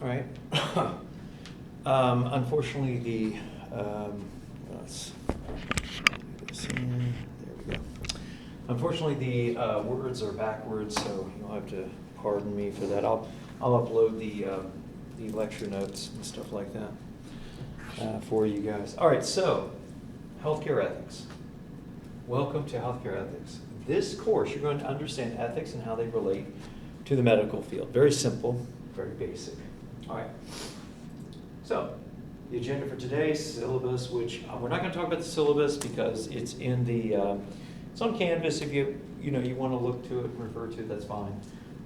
All right. Unfortunately, let's do this in. There we go. Unfortunately, the words are backwards, so you'll have to pardon me for that. I'll upload the lecture notes and stuff like that for you guys. All right, so healthcare ethics. Welcome to healthcare ethics. This course, you're going to understand ethics and how they relate to the medical field. Very simple, very basic. All right. So, the agenda for today's syllabus, which we're not going to talk about the syllabus because it's in the it's on Canvas. If you want to look to it and refer to it, that's fine.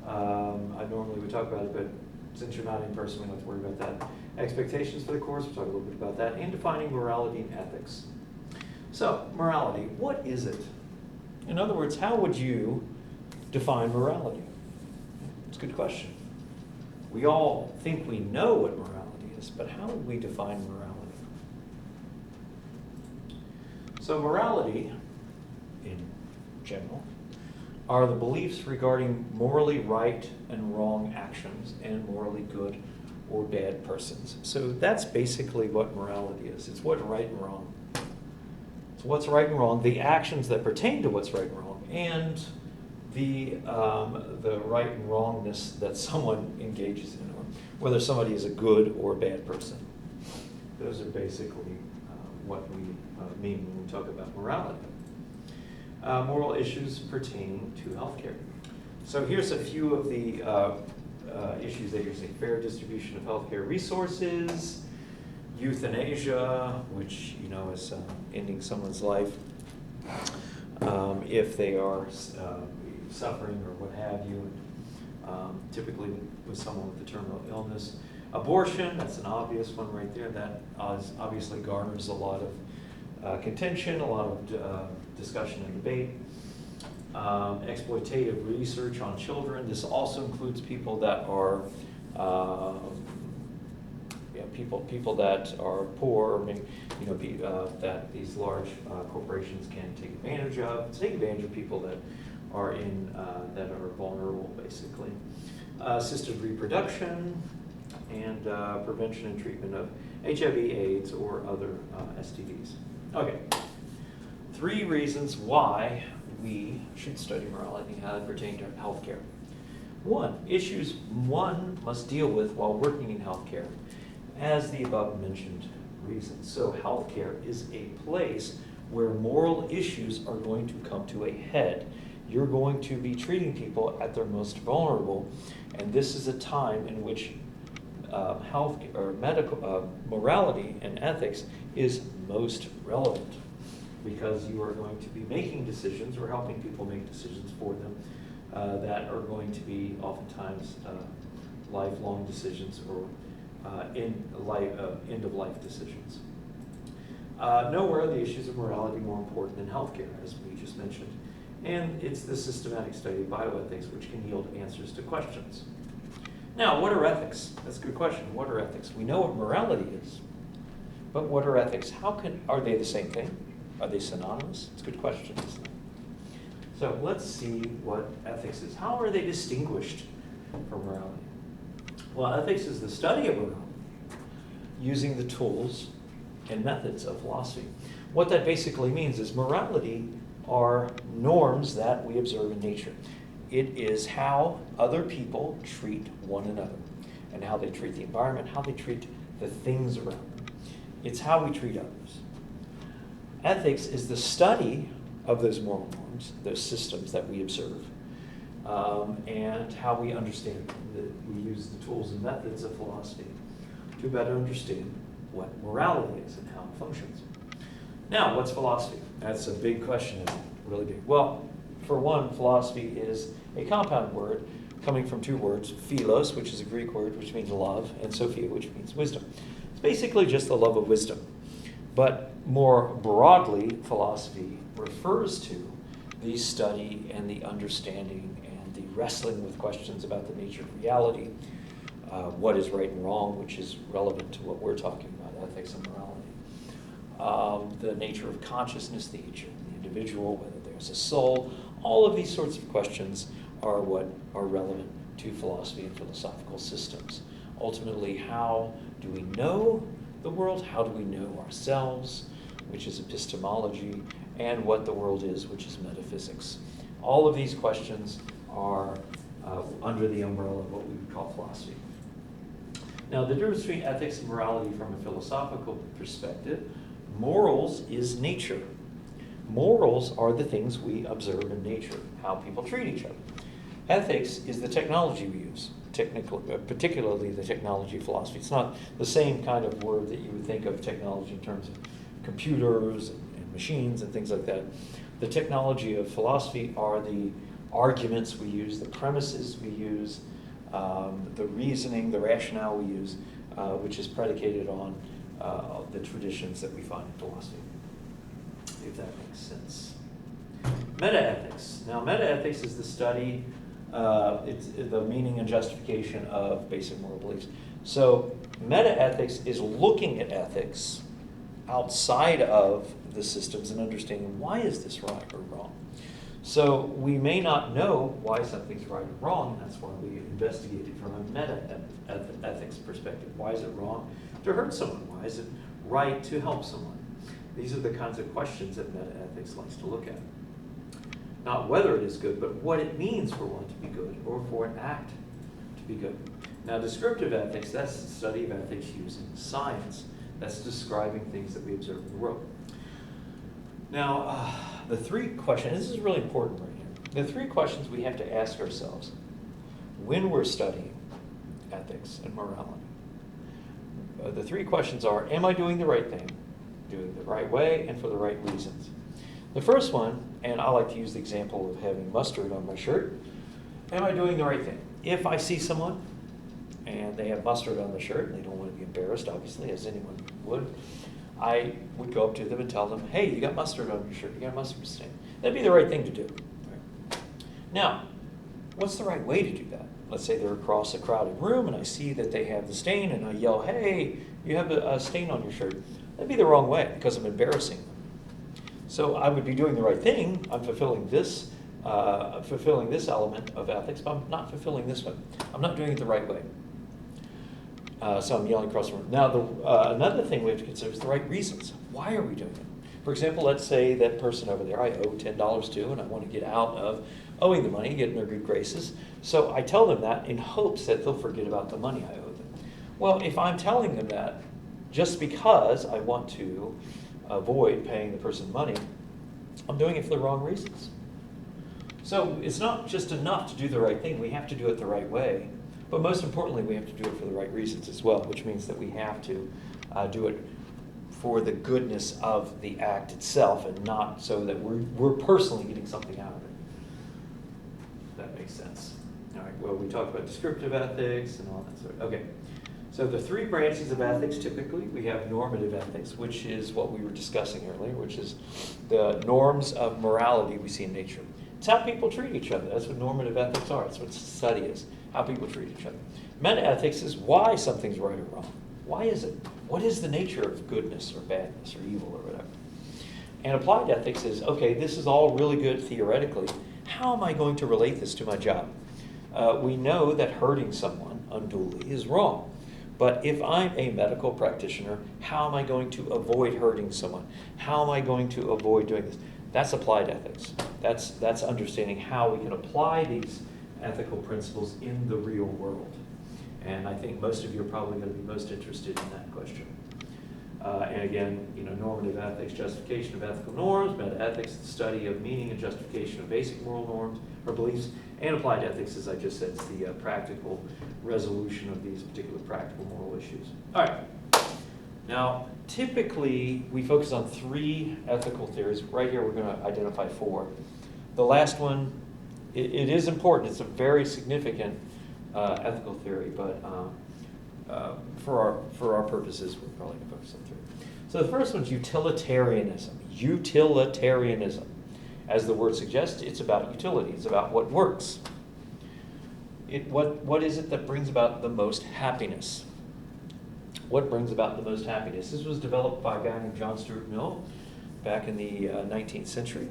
I normally would talk about it, but since you're not in person, we don't have to worry about that. Expectations for the course, we'll talk a little bit about that, and defining morality and ethics. So, morality, what is it? In other words, how would you define morality? It's a good question. We all think we know what morality is, but how would we define morality? So morality, in general, are the beliefs regarding morally right and wrong actions and morally good or bad persons. So that's basically what morality is. It's what's right and wrong. It's what's right and wrong, the actions that pertain to what's right and wrong, and the right and wrongness that someone engages in, or whether somebody is a good or bad person. Those are basically what we mean when we talk about morality. Moral issues pertaining to healthcare. So here's a few of the issues that you're seeing. Fair distribution of healthcare resources, euthanasia, which is ending someone's life if they are suffering or what have you, typically with someone with a terminal illness. Abortion, that's an obvious one right there. That obviously garners a lot of contention, a lot of discussion and debate. Exploitative research on children. This also includes people that are people that are poor, or maybe, that these large corporations can take advantage of people that are that are vulnerable, basically. Assisted reproduction and prevention and treatment of HIV/AIDS or other STDs. Okay, 3 reasons why we should study morality and how they pertain to healthcare. Issues one must deal with while working in healthcare, as the above mentioned reasons. So healthcare is a place where moral issues are going to come to a head. You're going to be treating people at their most vulnerable, and this is a time in which health or medical morality and ethics is most relevant, because you are going to be making decisions or helping people make decisions for them that are going to be oftentimes lifelong decisions or end-of-life decisions. Nowhere are the issues of morality more important than healthcare, as we just mentioned. And it's the systematic study of bioethics which can yield answers to questions. Now, what are ethics? That's a good question. What are ethics? We know what morality is, but what are ethics? Are they the same thing? Are they synonymous? It's a good question, isn't it? So let's see what ethics is. How are they distinguished from morality? Well, ethics is the study of morality using the tools and methods of philosophy. What that basically means is morality are norms that we observe in nature. It is how other people treat one another and how they treat the environment, how they treat the things around them. It's how we treat others. Ethics is the study of those moral norms, those systems that we observe, and how we understand them. We use the tools and methods of philosophy to better understand what morality is and how it functions. Now, what's philosophy? That's a big question, isn't it? Really big. Well, for one, philosophy is a compound word coming from 2 words, philos, which is a Greek word which means love, and sophia, which means wisdom. It's basically just the love of wisdom. But more broadly, philosophy refers to the study and the understanding and the wrestling with questions about the nature of reality, what is right and wrong, which is relevant to what we're talking about, ethics and morality, the nature of consciousness, the nature of the individual, whether there's a soul. All of these sorts of questions are what are relevant to philosophy and philosophical systems. Ultimately, how do we know the world? How do we know ourselves, which is epistemology, and what the world is, which is metaphysics? All of these questions are under the umbrella of what we would call philosophy. Now, the difference between ethics and morality from a philosophical perspective, morals is nature. Morals are the things we observe in nature, how people treat each other. Ethics is the technology we use, particularly the technology of philosophy. It's not the same kind of word that you would think of technology in terms of computers and machines and things like that. The technology of philosophy are the arguments we use, the premises we use, the reasoning, the rationale we use, which is predicated on the traditions that we find in philosophy, if that makes sense. Metaethics. Now, metaethics is the study, it's the meaning and justification of basic moral beliefs. So, metaethics is looking at ethics outside of the systems and understanding why is this right or wrong. So we may not know why something's right or wrong, and that's why we investigate it from a meta-ethics perspective. Why is it wrong to hurt someone? Why is it right to help someone? These are the kinds of questions that meta-ethics likes to look at. Not whether it is good, but what it means for one to be good or for an act to be good. Now, descriptive ethics, that's the study of ethics using science. That's describing things that we observe in the world. Now, the three questions, this is really important right here. The three questions we have to ask ourselves when we're studying ethics and morality. The three questions are, am I doing the right thing, doing the right way, and for the right reasons? The first one, and I like to use the example of having mustard on my shirt, am I doing the right thing? If I see someone and they have mustard on the shirt and they don't want to be embarrassed, obviously, as anyone would, I would go up to them and tell them, hey, you got mustard on your shirt, you got a mustard stain. That'd be the right thing to do. Right? Now, what's the right way to do that? Let's say they're across a crowded room and I see that they have the stain and I yell, hey, you have a stain on your shirt. That'd be the wrong way because I'm embarrassing them. So I would be doing the right thing. I'm fulfilling this element of ethics, but I'm not fulfilling this one. I'm not doing it the right way. So I'm yelling across the room. Now, another thing we have to consider is the right reasons. Why are we doing it? For example, let's say that person over there I owe $10 to, and I want to get out of owing the money, get in their good graces. So I tell them that in hopes that they'll forget about the money I owe them. Well, if I'm telling them that just because I want to avoid paying the person money, I'm doing it for the wrong reasons. So it's not just enough to do the right thing. We have to do it the right way. But most importantly, we have to do it for the right reasons as well, which means that we have to do it for the goodness of the act itself and not so that we're personally getting something out of it. If that makes sense. All right, well, we talked about descriptive ethics and all that sort of. Okay, so the three branches of ethics, typically, we have normative ethics, which is what we were discussing earlier, which is the norms of morality we see in nature. It's how people treat each other. That's what normative ethics are. That's what study is, how people treat each other. Meta-ethics is why something's right or wrong. Why is it? What is the nature of goodness or badness or evil or whatever? And applied ethics is, okay, this is all really good theoretically. How am I going to relate this to my job? We know that hurting someone unduly is wrong. But if I'm a medical practitioner, how am I going to avoid hurting someone? How am I going to avoid doing this? That's applied ethics. That's understanding how we can apply these ethical principles in the real world. And I think most of you are probably going to be most interested in that question. And again, normative ethics, justification of ethical norms, meta-ethics, the study of meaning and justification of basic moral norms or beliefs, and applied ethics, as I just said, is the practical resolution of these particular practical moral issues. All right. Now, typically, we focus on three ethical theories. Right here, we're going to identify four. The last one, it is important. It's a very significant ethical theory, but for our purposes, we're probably going to focus on three. So the first one's utilitarianism. Utilitarianism. As the word suggests, it's about utility. It's about what works. What is it that brings about the most happiness? What brings about the most happiness? This was developed by a guy named John Stuart Mill back in the 19th century.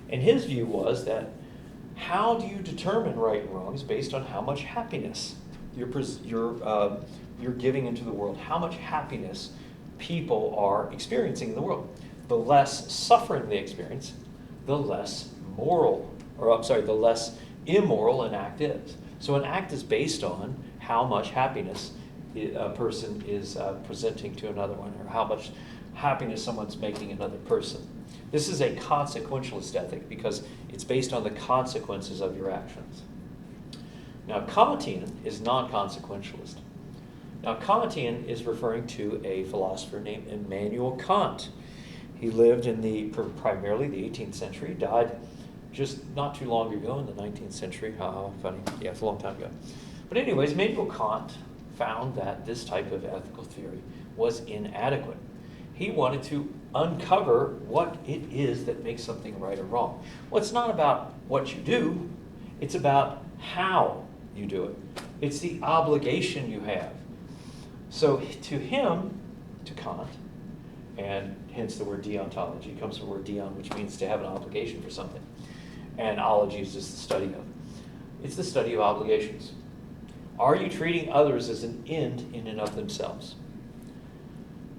And his view was that how do you determine right and wrong is based on how much happiness you're giving into the world, how much happiness people are experiencing in the world. The less suffering they experience, the less the less immoral an act is. So an act is based on how much happiness a person is presenting to another one, or how much happiness someone's making another person. This is a consequentialist ethic because it's based on the consequences of your actions. Now, Kantian is non-consequentialist. Now, Kantian is referring to a philosopher named Immanuel Kant. He lived in primarily the 18th century, died just not too long ago in the 19th century. Funny. Yeah, it's a long time ago. But anyways, Immanuel Kant found that this type of ethical theory was inadequate. He wanted to uncover what it is that makes something right or wrong. Well, it's not about what you do, it's about how you do it. It's the obligation you have. So to him, to Kant, and hence the word deontology, comes from the word deon, which means to have an obligation for something. And ology is just the study of. It's the study of obligations. Are you treating others as an end in and of themselves?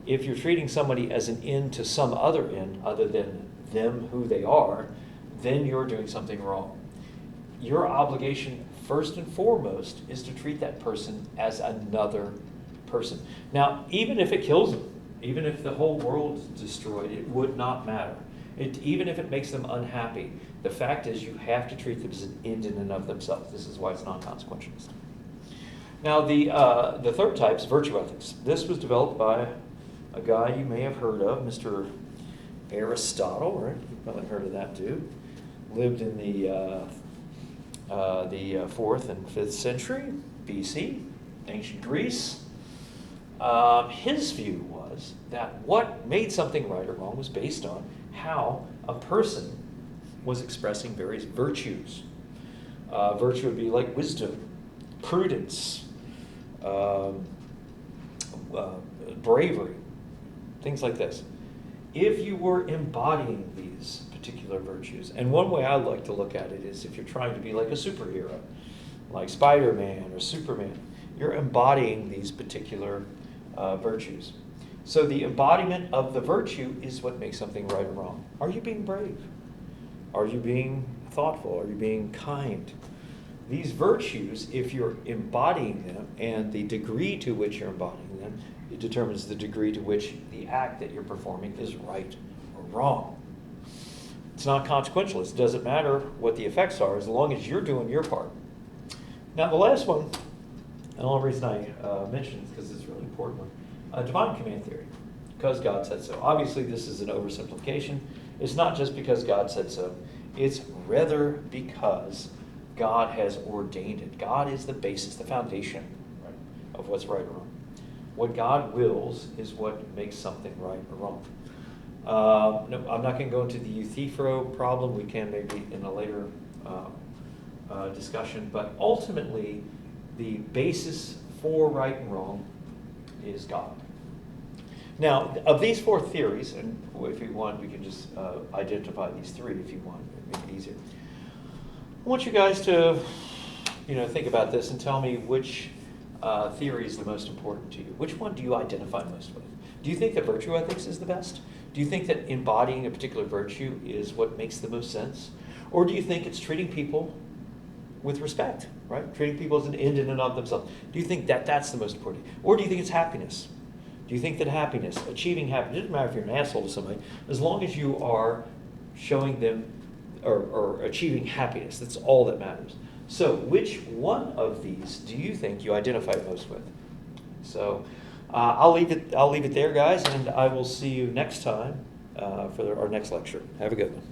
If you're treating somebody as an end to some other end other than them who they are, then you're doing something wrong. Your obligation, first and foremost, is to treat that person as another person. Now, even if it kills them, even if the whole world is destroyed, it would not matter. Even if it makes them unhappy, the fact is you have to treat them as an end in and of themselves. This is why it's non-consequentialist. Now, the third type is virtue ethics. This was developed by a guy you may have heard of, Mr. Aristotle, right? You've probably heard of that dude. Lived in the 4th and 5th century BC, ancient Greece. His view was that what made something right or wrong was based on how a person was expressing various virtues. Virtue would be like wisdom, prudence, bravery, things like this. If you were embodying these particular virtues, and one way I like to look at it is if you're trying to be like a superhero, like Spider-Man or Superman, you're embodying these particular virtues. So the embodiment of the virtue is what makes something right or wrong. Are you being brave? Are you being thoughtful? Are you being kind? These virtues, if you're embodying them, and the degree to which you're embodying them, it determines the degree to which the act that you're performing is right or wrong. It's not consequential. It doesn't matter what the effects are as long as you're doing your part. Now, the last one, and the only reason I mention it is because it's a really important one, divine command theory, because God said so. Obviously, this is an oversimplification. It's not just because God said so. It's rather because God has ordained it. God is the basis, the foundation, right, of what's right or wrong. What God wills is what makes something right or wrong. No, I'm not going to go into the Euthyphro problem. We can maybe in a later discussion. But ultimately, the basis for right and wrong is God. Now, of these four theories, and if you want, we can just identify these three if you want. It'd make it easier. I want you guys to, think about this and tell me which theory is the most important to you. Which one do you identify most with? Do you think that virtue ethics is the best? Do you think that embodying a particular virtue is what makes the most sense? Or do you think it's treating people with respect, right? Treating people as an end in and of themselves. Do you think that that's the most important? Or do you think it's happiness? Do you think that happiness, achieving happiness, it doesn't matter if you're an asshole to somebody, as long as you are showing them or achieving happiness, that's all that matters. So which one of these do you think you identify most with? So I'll leave it there, guys, and I will see you next time for our next lecture. Have a good one.